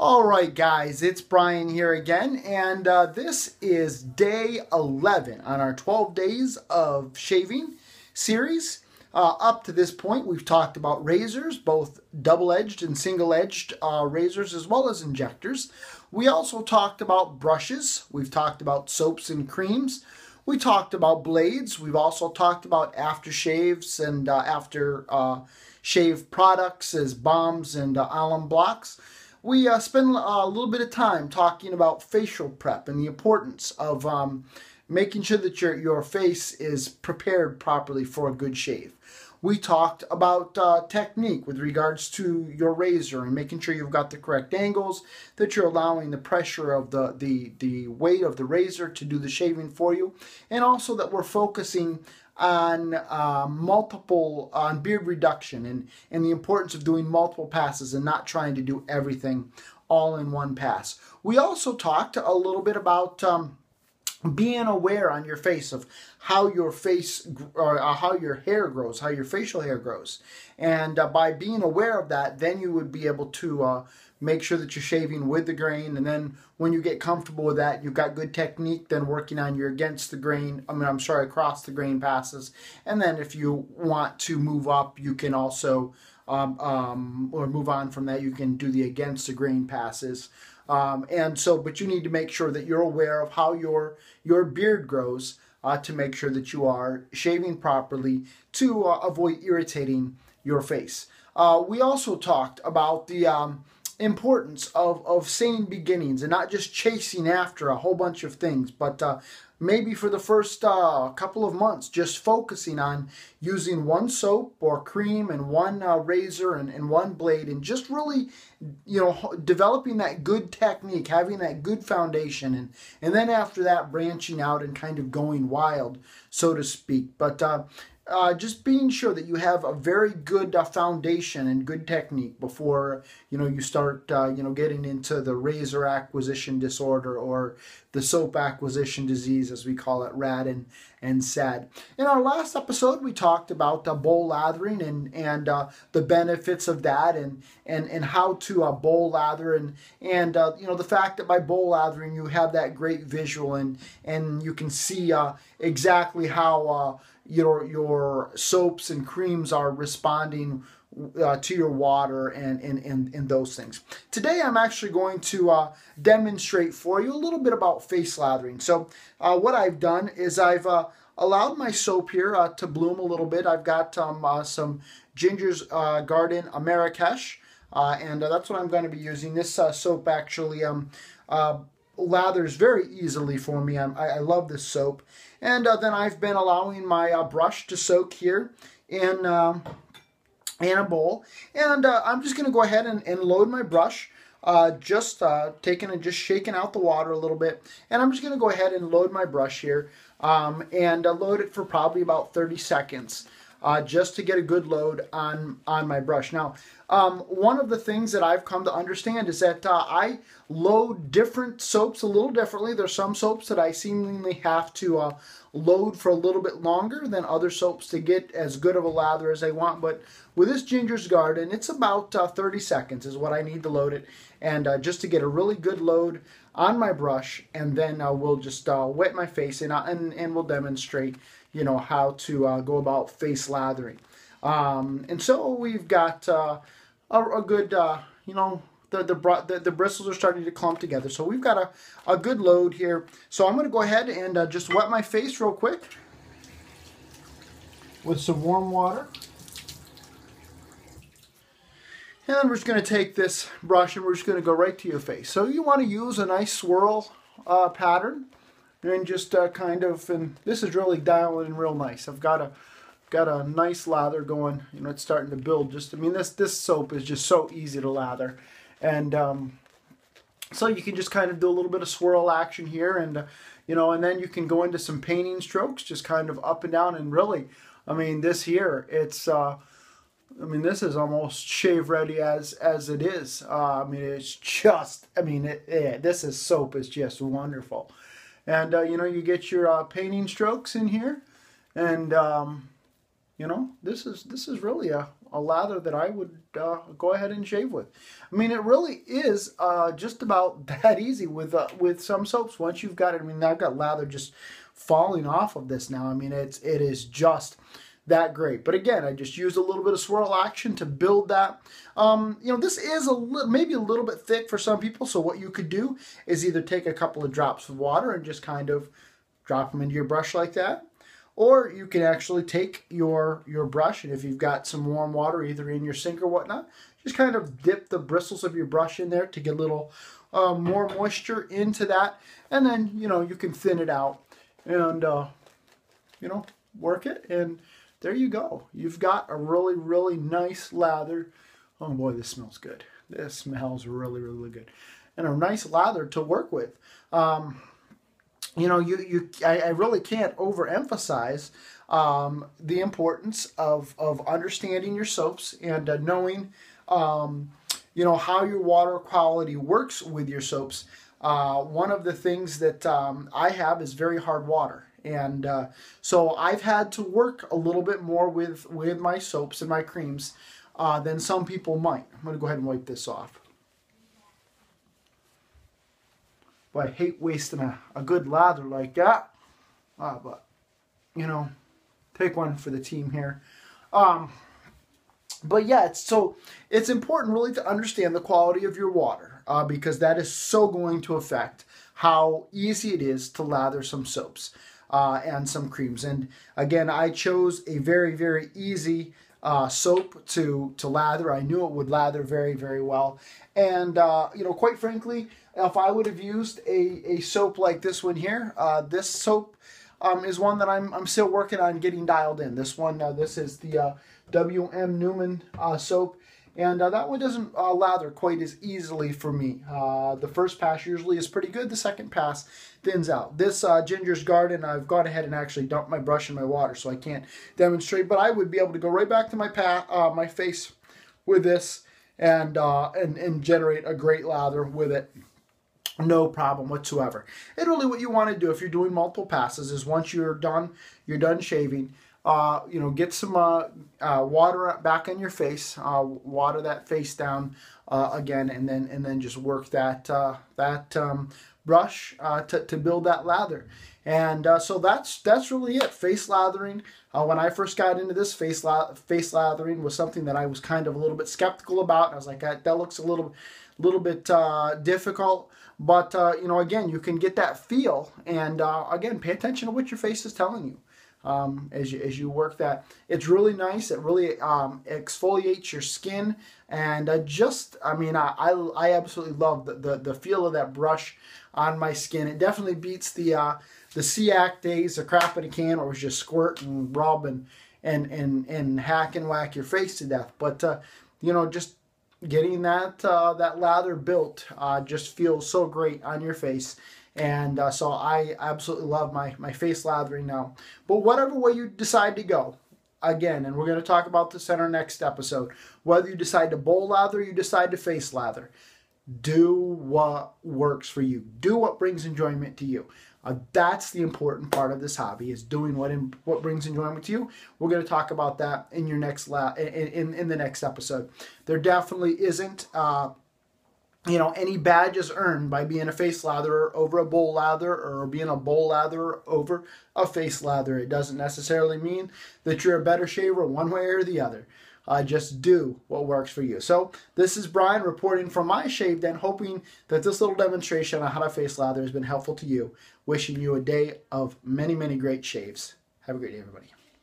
All right, guys, it's Brian here again, and this is day 11 on our 12 days of shaving series. Up to this point, we've talked about razors, both double-edged and single-edged razors, as well as injectors. We also talked about brushes. We've talked about soaps and creams. We talked about blades. We've also talked about aftershaves and after shave products as balms and alum blocks. We spend a little bit of time talking about facial prep and the importance of making sure that your face is prepared properly for a good shave. We talked about technique with regards to your razor and making sure you've got the correct angles, that you're allowing the pressure of the weight of the razor to do the shaving for you, and also that we're focusing on beard reduction and the importance of doing multiple passes and not trying to do everything all in one pass. We also talked a little bit about being aware on your face of how your face or how your hair grows, how your facial hair grows. And by being aware of that, then you would be able to make sure that you're shaving with the grain. And then when you get comfortable with that, you've got good technique, then working on your across the grain passes. And then if you want to move up, you can also, or move on from that, you can do the against the grain passes. But you need to make sure that you're aware of how your beard grows to make sure that you are shaving properly to avoid irritating your face. We also talked about the importance of sane beginnings and not just chasing after a whole bunch of things, but maybe for the first couple of months, just focusing on using one soap or cream and one razor and one blade, and just really, developing that good technique, having that good foundation, and then after that, branching out and kind of going wild, so to speak. But just being sure that you have a very good foundation and good technique before you start getting into the razor acquisition disorder or the soap acquisition disease, as we call it, RAD and SAD. In our last episode, we talked about bowl lathering and the benefits of that and how to bowl lather and the fact that by bowl lathering you have that great visual and you can see exactly how your soaps and creams are responding to your water and those things. Today I'm actually going to demonstrate for you a little bit about face lathering. So what I've done is I've allowed my soap here to bloom a little bit. I've got some Ginger's Garden Marrakesh, and that's what I'm going to be using. This soap actually lathers very easily for me. I love this soap. And then I've been allowing my brush to soak here in a bowl. And I'm just going to go ahead and load my brush, just shaking out the water a little bit. And I'm just going to go ahead and load my brush here and load it for probably about 30 seconds. Just to get a good load on my brush. Now, one of the things that I've come to understand is that I load different soaps a little differently. There's some soaps that I seemingly have to load for a little bit longer than other soaps to get as good of a lather as I want. But with this Ginger's Garden, it's about 30 seconds is what I need to load it. And just to get a really good load on my brush, and then we'll just wet my face and we'll demonstrate how to go about face lathering. And so we've got a good, the bristles are starting to clump together. So we've got a good load here. So I'm going to go ahead and just wet my face real quick with some warm water. And then we're just going to take this brush and we're just going to go right to your face. So you want to use a nice swirl pattern. And just and this is really dialing in real nice. I've got a nice lather going. It's starting to build. This soap is just so easy to lather, and so you can just kind of do a little bit of swirl action here, and and then you can go into some painting strokes, just kind of up and down. And really, this here, it's this is almost shave ready as it is. It's just, this soap is just wonderful. And, you get your painting strokes in here. And, this is really a a lather that I would go ahead and shave with. I mean, it really is just about that easy with some soaps. Once you've got it, I mean, I've got lather just falling off of this now. I mean, it is just that great. But again, I just used a little bit of swirl action to build that. You know, this is maybe a little bit thick for some people. So what you could do is either take a couple of drops of water and just kind of drop them into your brush like that. Or you can actually take your brush, and if you've got some warm water either in your sink or whatnot, just kind of dip the bristles of your brush in there to get a little more moisture into that. And then, you know, you can thin it out and, you know, work it. And there you go. You've got a really, really nice lather. Oh boy, this smells good. This smells really, really good. And a nice lather to work with. You know, I really can't overemphasize the importance of understanding your soaps and knowing, you know, how your water quality works with your soaps. One of the things that I have is very hard water. And so I've had to work a little bit more with my soaps and my creams than some people might. I'm going to go ahead and wipe this off. But I hate wasting a good lather like that. But, you know, take one for the team here. But yeah, it's important really to understand the quality of your water because that is so going to affect how easy it is to lather some soaps and some creams. And again, I chose a very, very easy soap to lather. I knew it would lather very, very well. And, you know, quite frankly, if I would have used a soap like this one here, this soap is one that I'm still working on getting dialed in. This one, this is the W.M. Newman soap. And that one doesn't lather quite as easily for me. The first pass usually is pretty good. The second pass thins out. This Ginger's Garden, I've gone ahead and actually dumped my brush in my water, so I can't demonstrate. But I would be able to go right back to my face with this and generate a great lather with it. No problem whatsoever. And really what you want to do if you're doing multiple passes is once you're done shaving, you know, get some water back on your face, water that face down again, and then just work that brush to build that lather. And so that's really it. Face lathering. When I first got into this, face lathering was something that I was kind of a little bit skeptical about. And I was like, that looks a little bit difficult. But you know, again, you can get that feel, and again, pay attention to what your face is telling you. As you work that. It's really nice. It really exfoliates your skin, and I mean, I absolutely love the feel of that brush on my skin. It definitely beats the SEAC days, the crap in a can, or it was just squirt and rub and hack and whack your face to death. But you know, just getting that lather built just feels so great on your face. And so I absolutely love my face lathering now. But whatever way you decide to go, again, and we're going to talk about this in our next episode, whether you decide to bowl lather or you decide to face lather, do what works for you. Do what brings enjoyment to you. That's the important part of this hobby, is doing what brings enjoyment to you. We're going to talk about that in your next in the next episode. There definitely isn't you know, any badges earned by being a face latherer over a bowl lather or being a bowl latherer over a face lather. It doesn't necessarily mean that you're a better shaver one way or the other. Just do what works for you. So this is Brian reporting from my shave den, hoping that this little demonstration on how to face lather has been helpful to you. Wishing you a day of many, many great shaves. Have a great day, everybody.